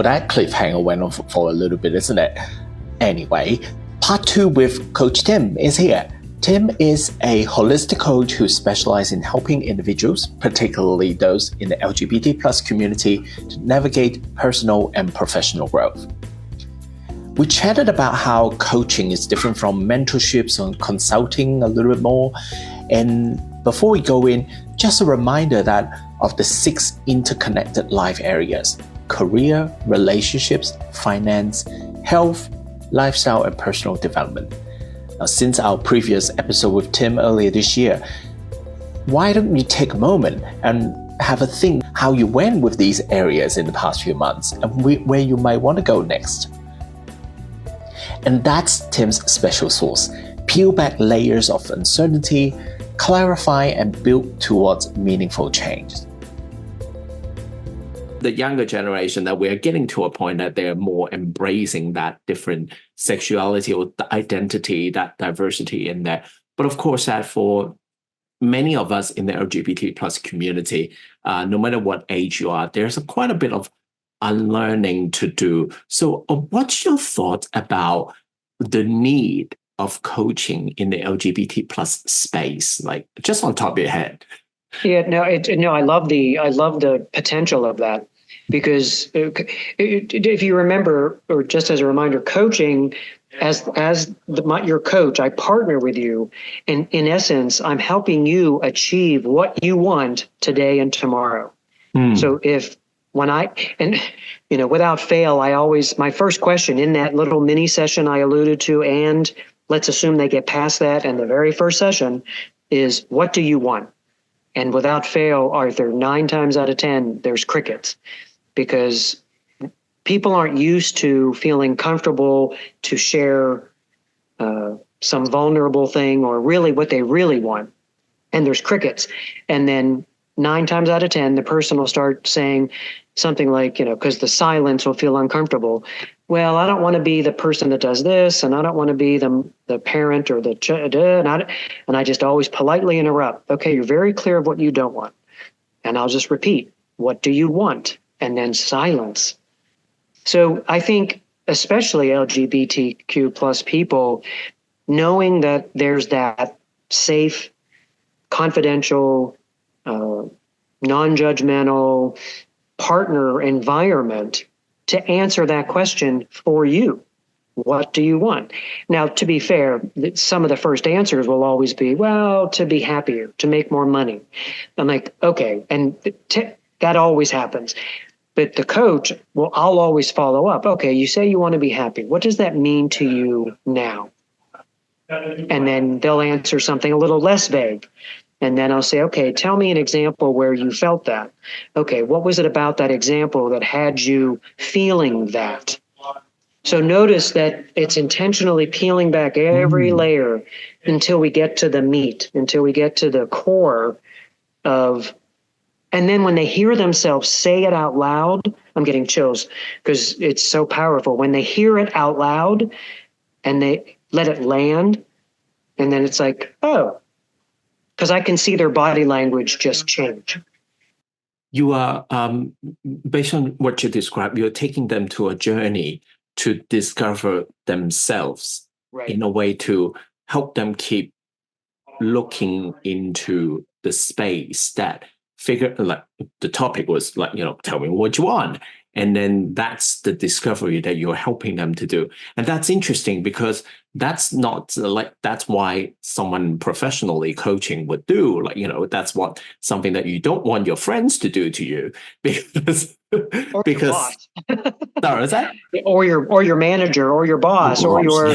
that cliffhanger went on for a little bit, isn't it? Anyway, part 2 with Coach Tim is here. Tim is a holistic coach who specializes in helping individuals, particularly those in the LGBT plus community, to navigate personal and professional growth. We chatted about how coaching is different from mentorships and consulting a little bit more. And before we go in, just a reminder that of the 6 interconnected life areas: career, relationships, finance, health, lifestyle, and personal development. Now, since our previous episode with Tim earlier this year, why don't you take a moment and have a think how you went with these areas in the past few months and where you might want to go next. And that's Tim's special sauce: peel back layers of uncertainty, clarify and build towards meaningful change. The younger generation, that we're getting to a point that they're more embracing that different sexuality or identity, that diversity in there. But of course, that for many of us in the LGBT plus community, no matter what age you are, there's quite a bit of unlearning to do. So what's your thoughts about the need of coaching in the LGBT plus space, like just on top of your head? Yeah, I love the potential of that, because if you remember, or just as a reminder, coaching your coach, I partner with you, and in essence, I'm helping you achieve what you want today and tomorrow. So without fail, my first question in that little mini session I alluded to, and let's assume they get past that, and the very first session is, what do you want? And without fail, Arthur, 9 times out of 10, there's crickets, because people aren't used to feeling comfortable to share some vulnerable thing or really what they really want. And there's crickets. And then 9 times out of 10, the person will start saying something like, because the silence will feel uncomfortable. Well, I don't want to be the person that does this, and I don't want to be the parent or and I just always politely interrupt. Okay, you're very clear of what you don't want. And I'll just repeat, what do you want? And then silence. So I think especially LGBTQ plus people, knowing that there's that safe, confidential, non-judgmental partner environment to answer that question for you. What do you want? Now, to be fair, some of the first answers will always be, well, to be happier, to make more money. I'm like, okay, and that always happens. But the coach, I'll always follow up. Okay, you say you want to be happy. What does that mean to you now? And then they'll answer something a little less vague. And then I'll say, okay, tell me an example where you felt that. Okay, what was it about that example that had you feeling that? So notice that it's intentionally peeling back every layer until we get to the meat, until we get to the core of, and then when they hear themselves say it out loud, I'm getting chills because it's so powerful. When they hear it out loud and they let it land, and then it's like, oh, because I can see their body language just change. You are, based on what you described, you're taking them to a journey to discover themselves, right, in a way to help them keep looking into the space that like the topic was like, tell me what you want. And then that's the discovery that you're helping them to do. And that's interesting because that's not that's why someone professionally coaching would do. That's something that you don't want your friends to do to you because sorry, is that? Or your manager or your boss or your,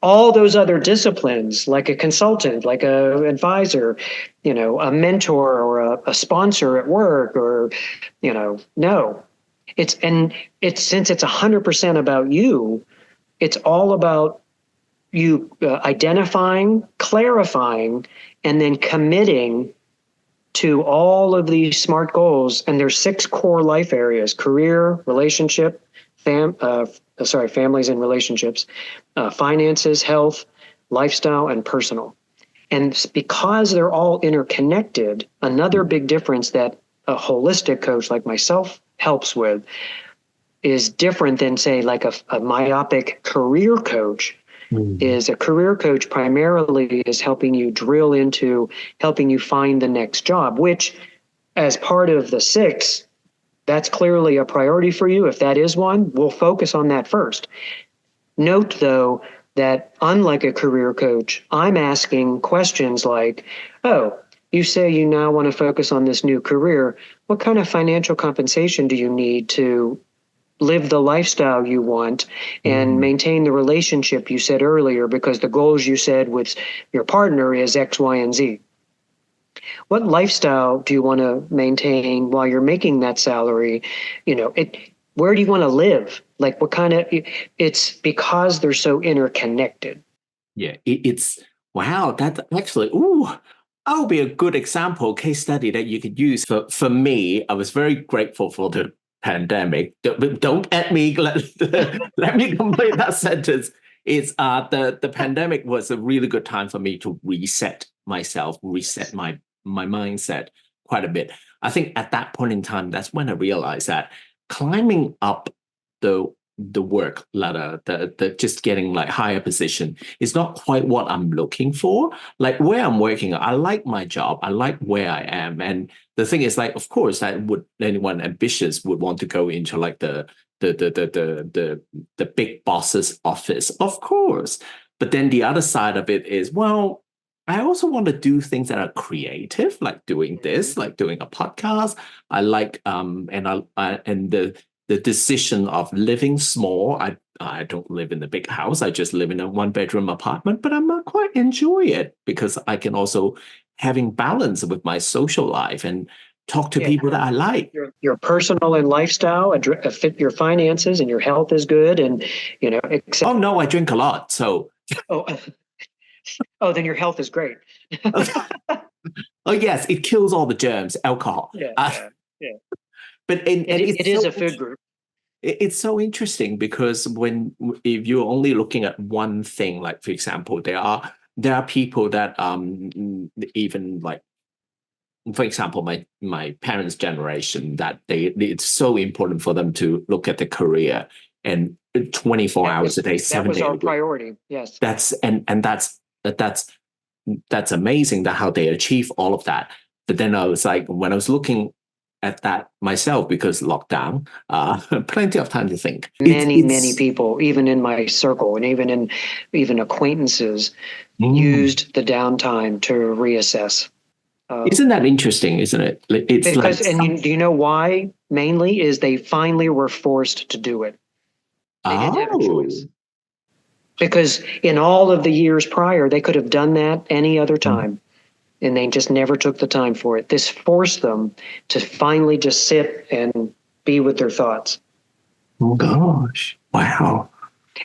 all those other disciplines, like a consultant, like a advisor, a mentor or a sponsor at work or, no. Since it's 100% about you, it's all about you identifying, clarifying, and then committing to all of these SMART goals. And there's 6 core life areas: career, relationship, families and relationships, finances, health, lifestyle, and personal. And because they're all interconnected, another big difference that a holistic coach like myself helps with is different than, say, like a myopic career coach. Is a career coach primarily is helping you drill into helping you find the next job, which as part of the 6, that's clearly a priority for you. If that is one, we'll focus on that first. Note, though, that unlike a career coach, I'm asking questions like, oh, you say you now want to focus on this new career. What kind of financial compensation do you need to live the lifestyle you want and maintain the relationship you said earlier, because the goals you said with your partner is X, Y, and Z? What lifestyle do you want to maintain while you're making that salary? Where do you want to live? Like what kind of, it's because they're so interconnected. Yeah, it's, wow, that actually, that would be a good example, case study that you could use. For me, I was very grateful for the pandemic. Don't at me, let me complete that sentence. It's the pandemic was a really good time for me to reset myself, reset my mindset quite a bit. I think at that point in time, that's when I realized that climbing up the work ladder, the just getting like higher position is not quite what I'm looking for. Like where I'm working, I like my job, I like where I am, and the thing is, like, of course, that would anyone ambitious would want to go into like the big boss's office, of course. But then the other side of it is, well, I also want to do things that are creative, like doing this, like doing a podcast. I like and the decision of living small. I don't live in a big house. I just live in a 1-bedroom apartment, but I'm quite enjoy it because I can also having balance with my social life and talk to people that I like. Your personal and lifestyle fit your finances, and your health is good, and Oh no, I drink a lot, so. Oh, then your health is great. Oh yes, it kills all the germs. Alcohol. Yeah. But it is a food group. It's so interesting because if you're only looking at one thing, like for example, there are people that even like, for example, my parents' generation, that it's so important for them to look at the career and 24 hours a day, 7 days. That was our priority. Yes. That's amazing that how they achieve all of that. But then I was like, when I was looking at that myself, because lockdown, plenty of time to think. Many people, even in my circle and even acquaintances, used the downtime to reassess. Isn't that interesting? Isn't it? It's because, do you know why? Mainly is they finally were forced to do it. They didn't have a choice. Because in all of the years prior, they could have done that any other time. And they just never took the time for it. This forced them to finally just sit and be with their thoughts. Oh gosh! Wow.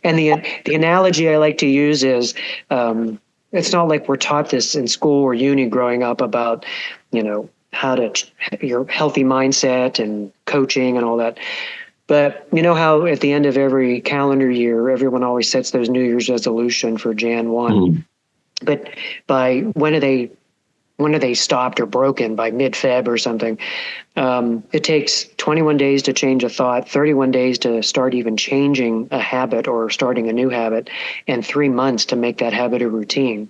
And the analogy I like to use is, it's not like we're taught this in school or uni growing up about, how to your healthy mindset and coaching and all that. But you know how at the end of every calendar year, everyone always sets those New Year's resolution for Jan 1. But by when are they stopped or broken, by mid-Feb or something? It takes 21 days to change a thought, 31 days to start even changing a habit or starting a new habit, and 3 months to make that habit a routine.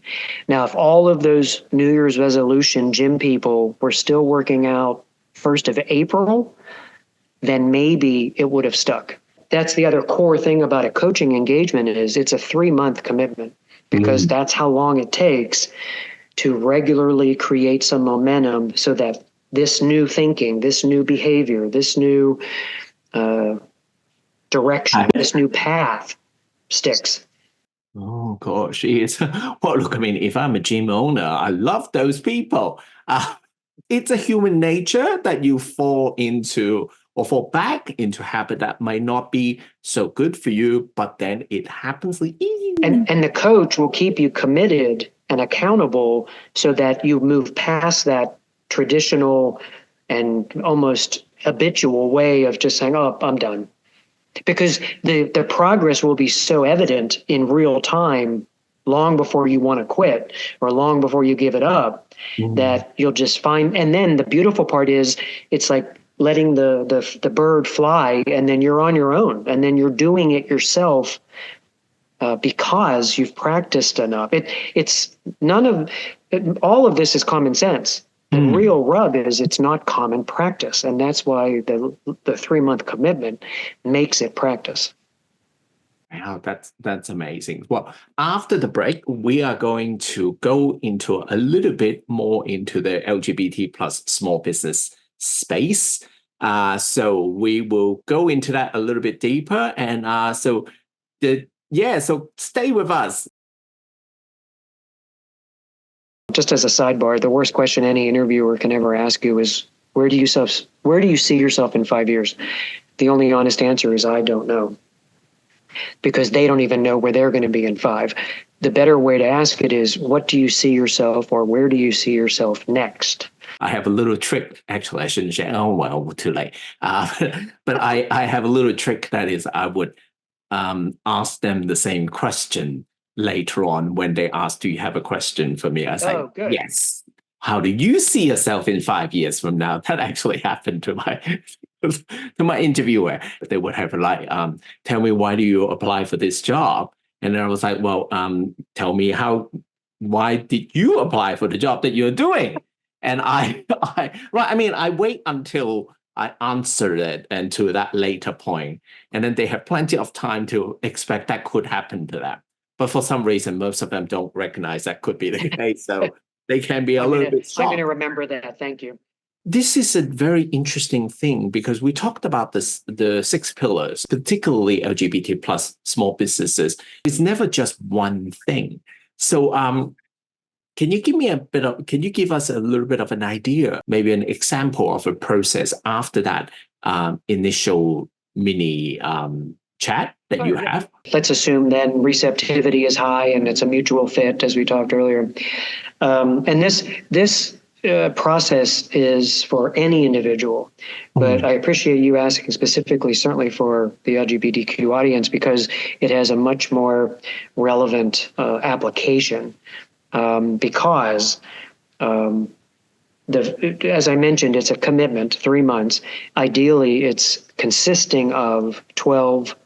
Now, if all of those New Year's resolution gym people were still working out 1st of April, then maybe it would have stuck. That's the other core thing about a coaching engagement is it's a 3-month commitment, because that's how long it takes to regularly create some momentum so that this new thinking, this new behavior, this new direction, this new path sticks. Oh gosh, well, look, I mean, if I'm a gym owner, I love those people. It's a human nature that you fall into or fall back into habit that might not be so good for you, but then it happens. And the coach will keep you committed and accountable so that you move past that traditional and almost habitual way of just saying, oh, I'm done. Because the progress will be so evident in real time, long before you want to quit or long before you give it up, that you'll just find. And then the beautiful part is, it's like letting the bird fly, and then you're on your own, and then you're doing it yourself because you've practiced enough. It's none of all of this is common sense. The real rub is it's not common practice, and that's why the 3-month commitment makes it practice. Wow, that's amazing. Well, after the break, we are going to go into a little bit more into the LGBT plus small business space. So we will go into that a little bit deeper, and so stay with us. Just as a sidebar, the worst question any interviewer can ever ask you is, where do you see yourself in 5 years? The only honest answer is, I don't know. Because they don't even know where they're going to be in 5. The better way to ask it is, what do you see yourself, or where do you see yourself next? I have a little trick. Actually, I shouldn't share. Oh, well, too late. But I have a little trick that is, I would ask them the same question later on when they ask, do you have a question for me? I say, good. Yes. How do you see yourself in 5 years from now? That actually happened to my interviewer. They would have like, tell me, why do you apply for this job? And then I was like, well, tell me why did you apply for the job that you're doing? And I wait until I answer it and to that later point. And then they have plenty of time to expect that could happen to them. But for some reason, most of them don't recognize that could be the case. So they can be a little bit shocked. I'm going to remember that. Thank you. This is a very interesting thing because we talked about the 6 pillars, particularly LGBT plus small businesses. It's never just one thing. So can you give us a little bit of an idea, maybe an example of a process after that initial mini chat that you have? Let's assume then receptivity is high and it's a mutual fit, as we talked earlier. And this process is for any individual, but I appreciate you asking specifically, certainly for the LGBTQ audience, because it has a much more relevant application. Because as I mentioned, it's a commitment, 3 months. Ideally, it's consisting of 12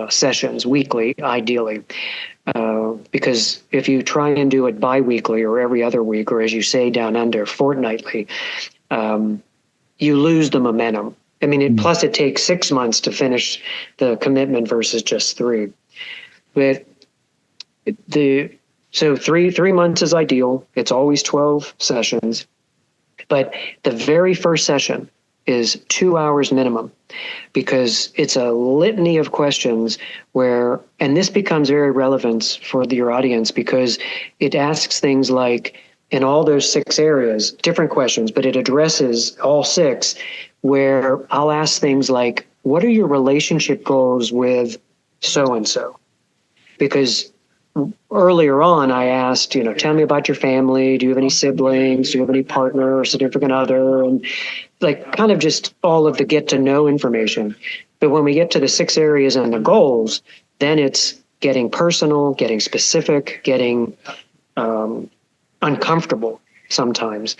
sessions weekly, ideally. Because if you try and do it bi-weekly or every other week, or as you say down under, fortnightly, you lose the momentum. I mean, plus it takes 6 months to finish the commitment versus just 3. But so three months is ideal. It's always 12 sessions. But the very first session is 2 hours minimum, because it's a litany of questions and this becomes very relevant for your audience, because it asks things like, in all those 6 areas, different questions, but it addresses all 6, where I'll ask things like, what are your relationship goals with so-and-so? Because earlier on, I asked, tell me about your family. Do you have any siblings? Do you have any partner or significant other? And like kind of just all of the get to know information. But when we get to the 6 areas and the goals, then it's getting personal, getting specific, getting uncomfortable sometimes.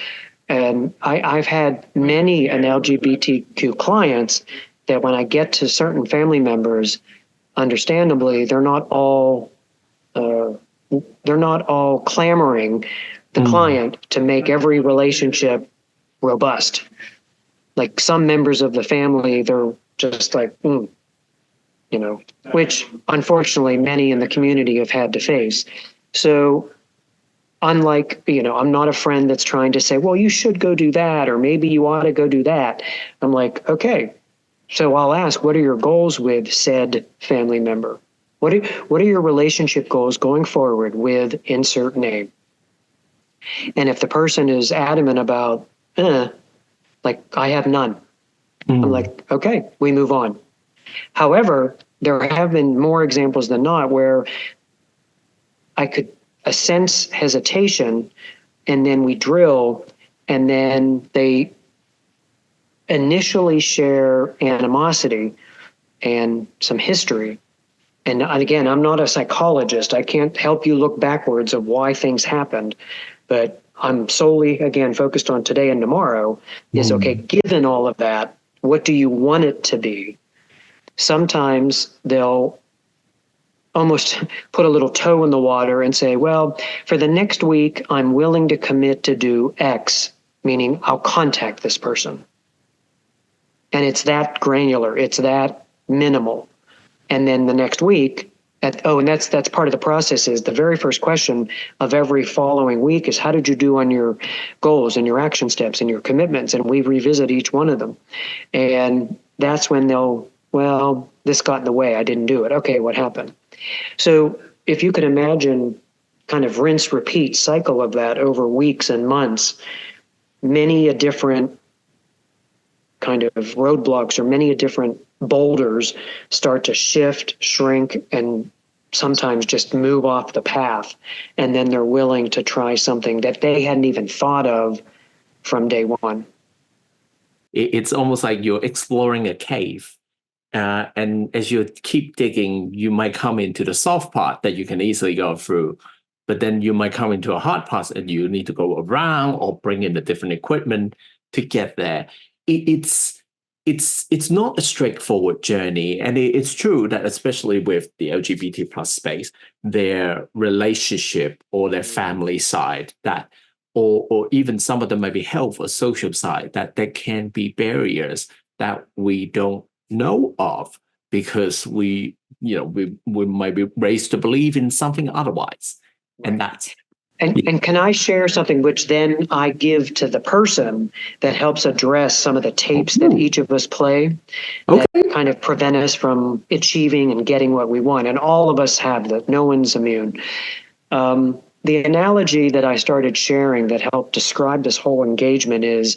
And I've had many an LGBTQ clients that when I get to certain family members, understandably, they're not all clamoring the client to make every relationship robust. Like some members of the family, they're just like, which unfortunately many in the community have had to face. So unlike, I'm not a friend that's trying to say, well, you should go do that, or maybe you ought to go do that. I'm like, okay, so I'll ask, what are your goals with said family member? What are your relationship goals going forward with insert name? And if the person is adamant about, like, I have none, I'm like, okay, we move on. However, there have been more examples than not where I could sense hesitation, and then we drill, and then they initially share animosity and some history. And again, I'm not a psychologist. I can't help you look backwards of why things happened, but I'm solely, again, focused on today and tomorrow is, okay, given all of that, what do you want it to be? Sometimes they'll almost put a little toe in the water and say, well, for the next week, I'm willing to commit to do X, meaning I'll contact this person. And it's that granular, it's that minimal. And then the next week, and that's part of the process, is the very first question of every following week is, how did you do on your goals and your action steps and your commitments? And we revisit each one of them. And that's when well, this got in the way, I didn't do it. Okay, what happened? So if you could imagine kind of rinse, repeat cycle of that over weeks and months, many a different kind of roadblocks or many a different boulders start to shift, shrink, and sometimes just move off the path. And then they're willing to try something that they hadn't even thought of from day one. It's almost like you're exploring a cave. And as you keep digging, you might come into the soft part that you can easily go through. But then you might come into a hard part and you need to go around or bring in the different equipment to get there. It's not a straightforward journey. And it's true that especially with the LGBT plus space, their relationship or their family side, that or even some of them might be health or social side, that there can be barriers that we don't know of because we might be raised to believe in something otherwise. And that's and can I share something which then I give to the person that helps address some of the tapes that each of us play that kind of prevent us from achieving and getting what we want? And all of us have that. No one's immune. The analogy that I started sharing that helped describe this whole engagement is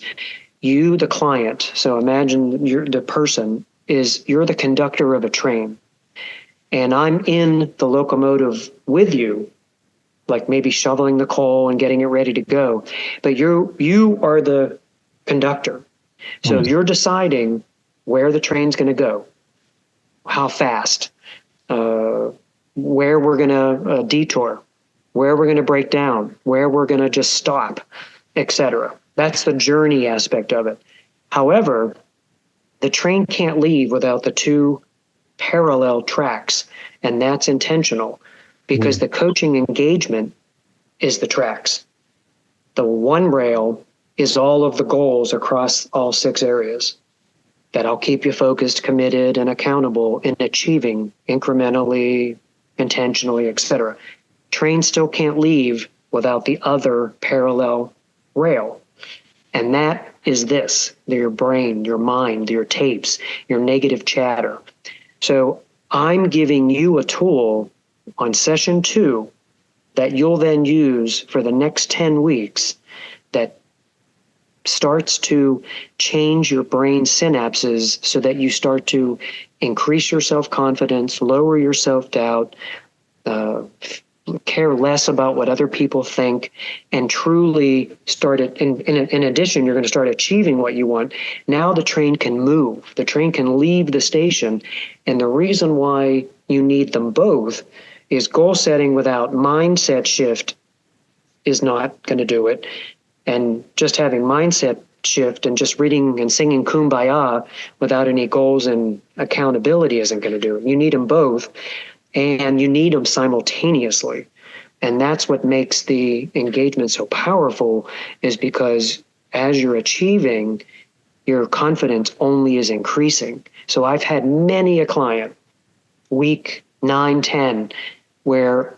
you, the client. So imagine you're the person, you're the conductor of a train, and I'm in the locomotive with you, like maybe shoveling the coal and getting it ready to go. But you are the conductor. So you're deciding where the train's going to go, how fast, where we're going to detour, where we're going to break down, where we're going to just stop, etc. That's the journey aspect of it. However, the train can't leave without the two parallel tracks, and that's intentional because the coaching engagement is the tracks. The one rail is all of the goals across all 6 areas that I'll keep you focused, committed, and accountable in achieving incrementally, intentionally, etc. Train still can't leave without the other parallel rail. And that is your brain, your mind, your tapes, your negative chatter. So I'm giving you a tool on session 2 that you'll then use for the next 10 weeks that starts to change your brain synapses so that you start to increase your self-confidence, lower your self-doubt, care less about what other people think, and truly start it. In addition, you're going to start achieving what you want. Now the train can move. The train can leave the station. And the reason why you need them both is goal setting without mindset shift is not going to do it. And just having mindset shift and just reading and singing Kumbaya without any goals and accountability isn't going to do it. You need them both. And you need them simultaneously. And that's what makes the engagement so powerful, is because as you're achieving, your confidence only is increasing. So I've had many a client, week 9, 10, where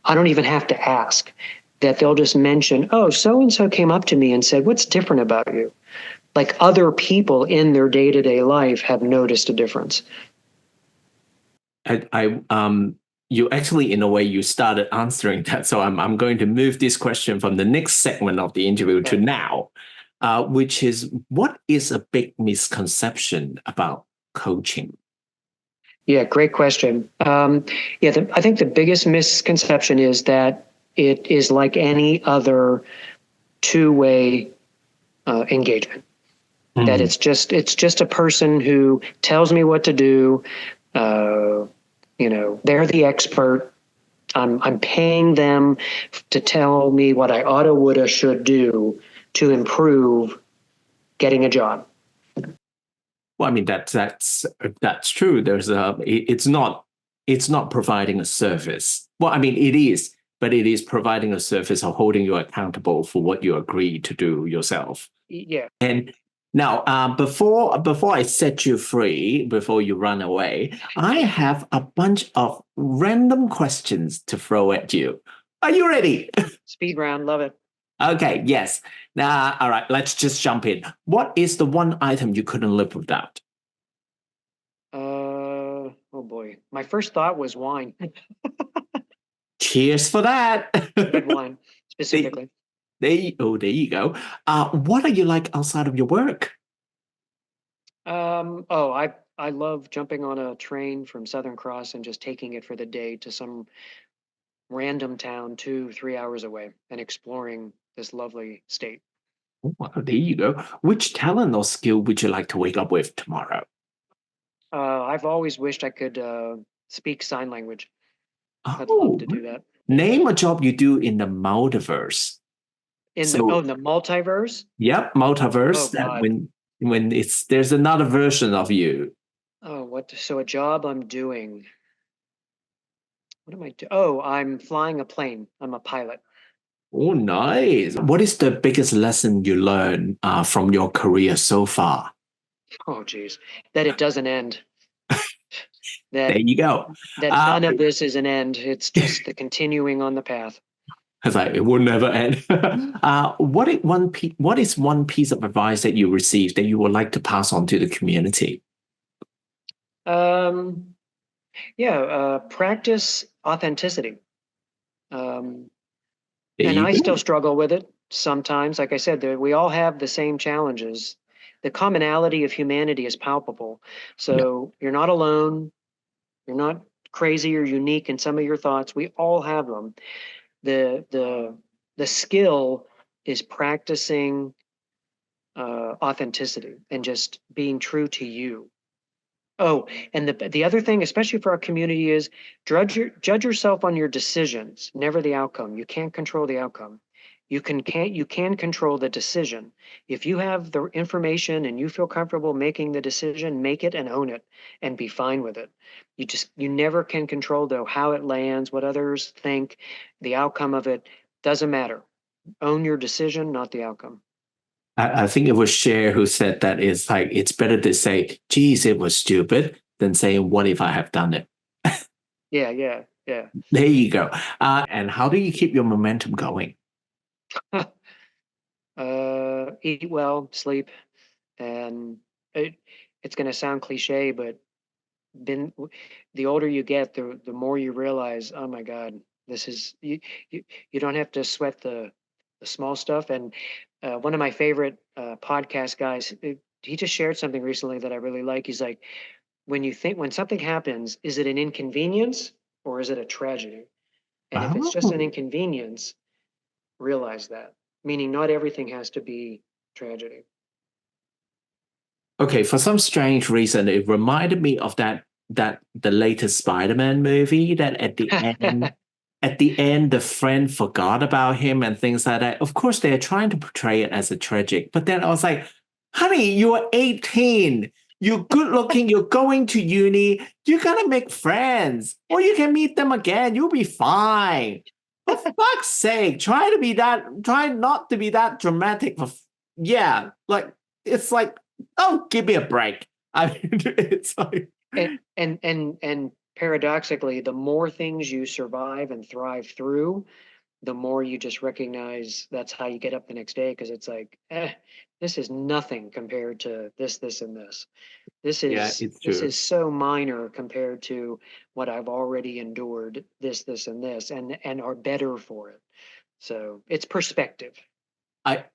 I don't even have to ask, that they'll just mention, oh, so-and-so came up to me and said, what's different about you? Like other people in their day-to-day life have noticed a difference. You actually, in a way, you started answering that. So I'm going to move this question from the next segment of the interview to now, which is, what is a big misconception about coaching? Yeah, great question. I think the biggest misconception is that it is like any other two-way engagement. Mm-hmm. That it's just a person who tells me what to do. They're the expert. I'm paying them to tell me what I oughta, woulda, should do to improve getting a job. Well, I mean that's true. It's not providing a service. Well, I mean it is, but it is providing a service of holding you accountable for what you agree to do yourself. Yeah. And now, before I set you free, before you run away, I have a bunch of random questions to throw at you. Are you ready? Speed round, love it. Okay, yes. Now, all right, let's just jump in. What is the one item you couldn't live without? Oh boy. My first thought was wine. Cheers for that. Red wine, specifically. There you go. What are you like outside of your work? Oh, I love jumping on a train from Southern Cross and just taking it for the day to some random town 2-3 hours away and exploring this lovely state. Oh, well, there you go. Which talent or skill would you like to wake up with tomorrow? I've always wished I could speak sign language. I'd Oh, love to do that. name a job you do in the multiverse. In So, the multiverse? yep, Oh multiverse. That God. when there's another version of you. Oh, so a job I'm doing. What am I doing? Oh, I'm flying a plane. I'm a pilot. Oh, nice. What is the biggest lesson you learned from your career so far? Oh, geez, that it doesn't end. There you go. That none of this is an end. It's just the continuing on the path. It's like it will never end. What is one piece of advice that you received that you would like to pass on to the community? Um, yeah, practice authenticity. Um, There and you I go. still struggle with it sometimes. Like I said, we all have the same challenges. The commonality of humanity is palpable. Yeah. So you're not alone. You're not crazy or unique in some of your thoughts. We all have them. The skill is practicing authenticity and just being true to you. Oh, and the other thing, especially for our community, is judge yourself on your decisions, never the outcome. You can't control the outcome. You can control the decision. If you have the information and you feel comfortable making the decision, make it and own it and be fine with it. You never can control though how it lands, what others think, the outcome of it doesn't matter. Own your decision, not the outcome. I think it was Cher who said that it's better to say, geez, it was stupid than saying, what if I have done it? Yeah. There you go. And how do you keep your momentum going? Eat well, sleep, and it's going to sound cliche, but been the older you get, the more you realize, oh my God, this is you don't have to sweat the small stuff. And one of my favorite podcast guys, he just shared something recently that I really like. He's like, when something happens, is it an inconvenience or is it a tragedy? And if it's just an Oh. inconvenience, realize that. Meaning not everything has to be tragedy. Okay, for some strange reason, it reminded me of that the latest Spider-Man movie that at the end the friend forgot about him and things like that. Of course, they're trying to portray it as a tragic, but then I was like, honey, you're 18. You're good looking, you're going to uni, you're gonna make friends, or you can meet them again, you'll be fine. For fuck's sake, try not to be that dramatic. Yeah, like it's like, oh, give me a break. I mean, it's like, And paradoxically, the more things you survive and thrive through, the more you just recognize that's how you get up the next day, because it's like, this is nothing compared to this, and this. This yeah, is it's this true. is so minor compared to what I've already endured, this, and this, and are better for it. So it's perspective.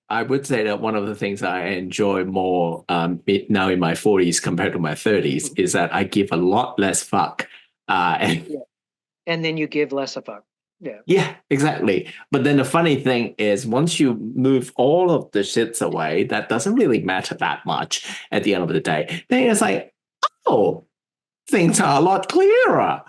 I would say that one of the things I enjoy more now in my 40s compared to my 30s is that I give a lot less fuck. And Yeah. And then you give less a fuck. Yeah. yeah, exactly. But then the funny thing is, once you move all of the shits away, that doesn't really matter that much at the end of the day. Then it's like, oh, things are a lot clearer.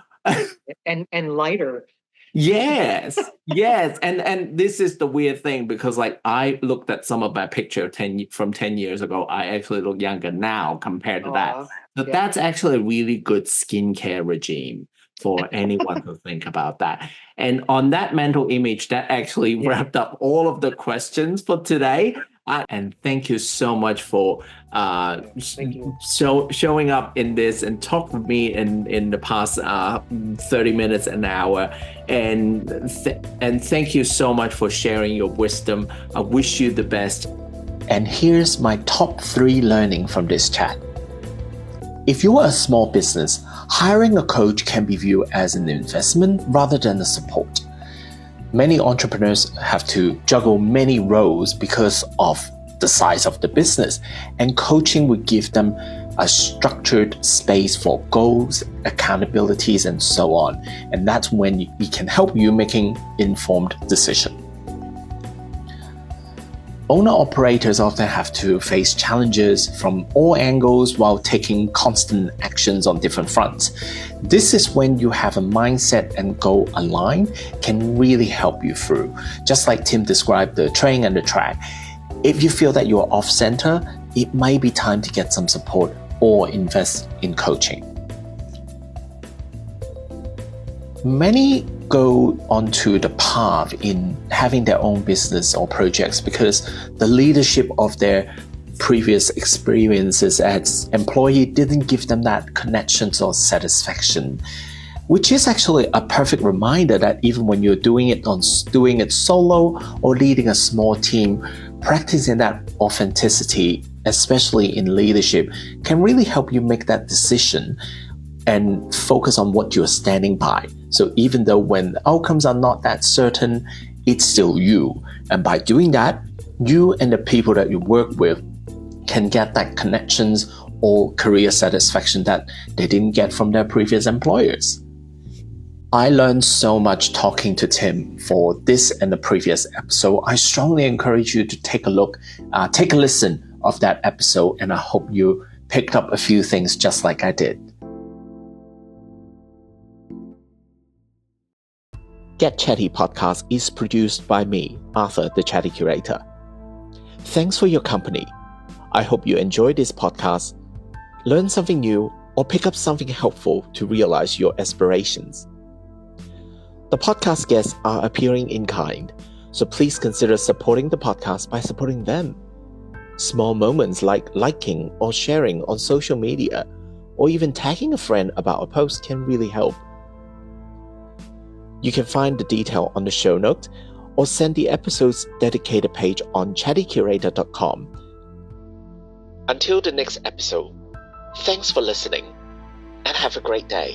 And lighter. Yes, yes, and this is the weird thing because like I looked at some of my picture from 10 years ago. I actually look younger now compared to that. So Yeah. that's actually a really good skincare regime for anyone to think about that. And on that mental image, that actually wrapped up all of the questions for today. And thank you so much for Thank you. showing up in this and talk with me in the past 30 minutes, an hour. And thank you so much for sharing your wisdom. I wish you the best. And here's my top 3 learning from this chat. If you are a small business, hiring a coach can be viewed as an investment rather than a support. Many entrepreneurs have to juggle many roles because of the size of the business, and coaching would give them a structured space for goals, accountabilities, and so on. And that's when we can help you making informed decisions. Owner-operators often have to face challenges from all angles while taking constant actions on different fronts. This is when you have a mindset and goal aligned can really help you through. Just like Tim described the train and the track, if you feel that you're off-center, it might be time to get some support or invest in coaching. Many go onto the path in having their own business or projects because the leadership of their previous experiences as employee didn't give them that connections or satisfaction, which is actually a perfect reminder that even when you're doing it solo or leading a small team, practicing that authenticity, especially in leadership, can really help you make that decision and focus on what you're standing by. So even though when the outcomes are not that certain, it's still you. And by doing that, you and the people that you work with can get that connections or career satisfaction that they didn't get from their previous employers. I learned so much talking to Tim for this and the previous episode. I strongly encourage you to take a listen of that episode, and I hope you picked up a few things just like I did. Get Chatty podcast is produced by me, Arthur, the Chatty Curator. Thanks for your company. I hope you enjoy this podcast, learn something new, or pick up something helpful to realize your aspirations. The podcast guests are appearing in kind, so please consider supporting the podcast by supporting them. Small moments like liking or sharing on social media, or even tagging a friend about a post can really help. You can find the detail on the show note or send the episode's dedicated page on chattycurator.com. Until the next episode, thanks for listening and have a great day.